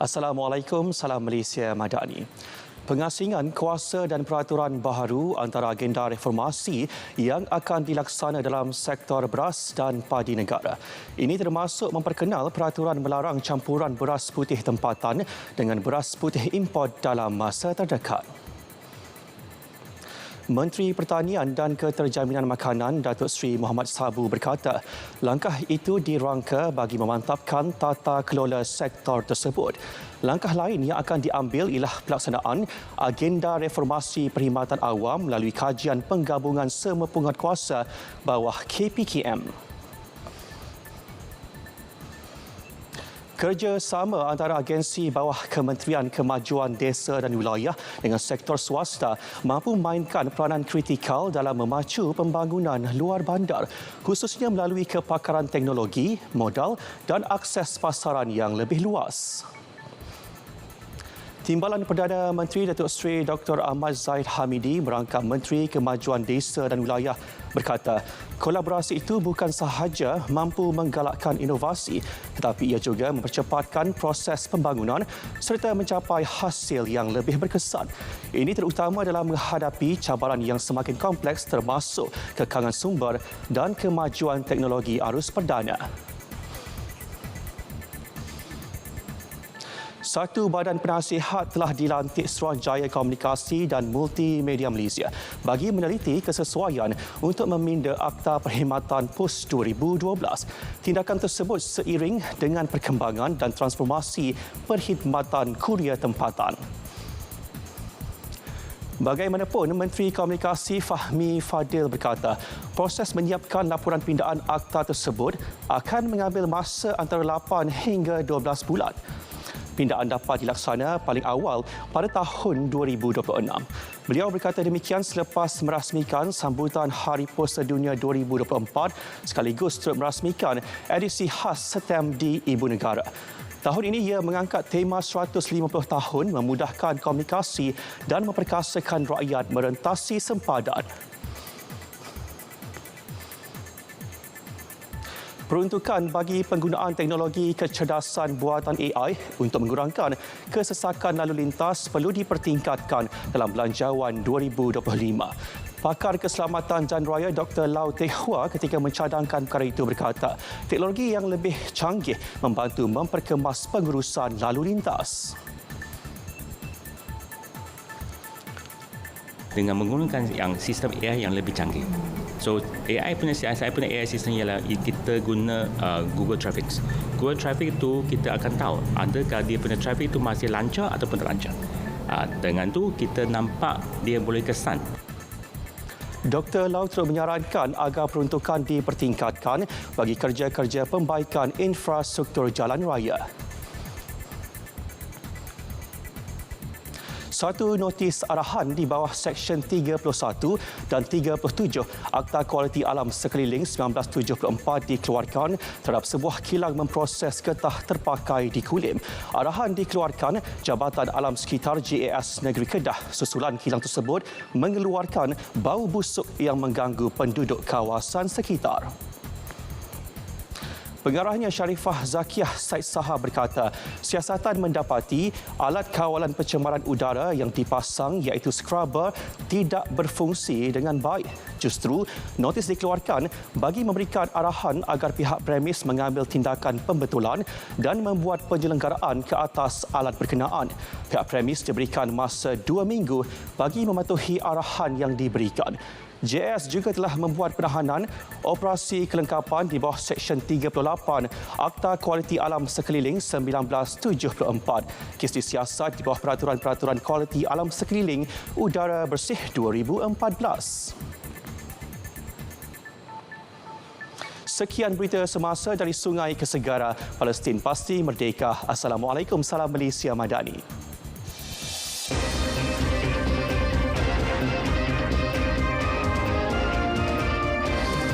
Assalamualaikum, salam Malaysia Madani. Pengasingan kuasa dan peraturan baharu antara agenda reformasi yang akan dilaksana dalam sektor beras dan padi negara. Ini termasuk memperkenal peraturan melarang campuran beras putih tempatan dengan beras putih import dalam masa terdekat. Menteri Pertanian dan Keterjaminan Makanan Datuk Seri Mohamad Sabu berkata, langkah itu dirangka bagi memantapkan tata kelola sektor tersebut. Langkah lain yang akan diambil ialah pelaksanaan agenda reformasi perkhidmatan awam melalui kajian penggabungan semua penguatkuasa bawah KPKM. Kerjasama antara agensi bawah Kementerian Kemajuan Desa dan Wilayah dengan sektor swasta mampu memainkan peranan kritikal dalam memacu pembangunan luar bandar, khususnya melalui kepakaran teknologi, modal dan akses pasaran yang lebih luas. Timbalan Perdana Menteri Datuk Seri Dr. Ahmad Zahid Hamidi merangkap Menteri Kemajuan Desa dan Wilayah berkata, kolaborasi itu bukan sahaja mampu menggalakkan inovasi tetapi ia juga mempercepatkan proses pembangunan serta mencapai hasil yang lebih berkesan. Ini terutama dalam menghadapi cabaran yang semakin kompleks termasuk kekangan sumber dan kemajuan teknologi arus perdana. Satu badan penasihat telah dilantik Suruhanjaya Komunikasi dan Multimedia Malaysia bagi meneliti kesesuaian untuk meminda Akta Perkhidmatan PUS 2012. Tindakan tersebut seiring dengan perkembangan dan transformasi perkhidmatan kurier tempatan. Bagaimanapun, Menteri Komunikasi Fahmi Fadil berkata, proses menyiapkan laporan pindaan akta tersebut akan mengambil masa antara 8 hingga 12 bulan. Pindaan dapat dilaksana paling awal pada tahun 2026. Beliau berkata demikian selepas merasmikan sambutan Hari PUS Sedunia 2024 sekaligus turut merasmikan edisi khas Setemdi Ibu Negara. Tahun ini ia mengangkat tema 150 tahun memudahkan komunikasi dan memperkasakan rakyat merentasi sempadan. Peruntukan bagi penggunaan teknologi kecerdasan buatan AI untuk mengurangkan kesesakan lalu lintas perlu dipertingkatkan dalam Belanjawan 2025. Pakar Keselamatan Jalan Raya Dr. Lau Teh Hua ketika mencadangkan perkara itu berkata, teknologi yang lebih canggih membantu memperkemas pengurusan lalu lintas. Dengan menggunakan sistem AI yang lebih canggih. So saya punya AI sistem ialah kita guna Google Traffic. Google Traffic itu kita akan tahu adakah dia punya traffic itu masih lancar ataupun tak lancar. Dengan tu kita nampak dia boleh kesan. Dr. Lau turut menyarankan agar peruntukan dipertingkatkan bagi kerja-kerja pembaikan infrastruktur jalan raya. Satu notis arahan di bawah Seksyen 31 dan 37 Akta Kualiti Alam Sekeliling 1974 dikeluarkan terhadap sebuah kilang memproses getah terpakai di Kulim. Arahan dikeluarkan Jabatan Alam Sekitar JAS Negeri Kedah susulan kilang tersebut mengeluarkan bau busuk yang mengganggu penduduk kawasan sekitar. Pengarahnya Sharifah Zakiah Said Saha berkata, siasatan mendapati alat kawalan pencemaran udara yang dipasang iaitu scrubber tidak berfungsi dengan baik. Justru, notis dikeluarkan bagi memberikan arahan agar pihak premis mengambil tindakan pembetulan dan membuat penyelenggaraan ke atas alat berkenaan. Pihak premis diberikan masa 2 minggu bagi mematuhi arahan yang diberikan. JS juga telah membuat penahanan operasi kelengkapan di bawah Seksyen 38 Akta Kualiti Alam Sekeliling 1974. Kes disiasat di bawah Peraturan-Peraturan Kualiti Alam Sekeliling Udara Bersih 2014. Sekian berita semasa dari Sungai ke Segara, Palestin pasti merdeka. Assalamualaikum, salam Malaysia Madani.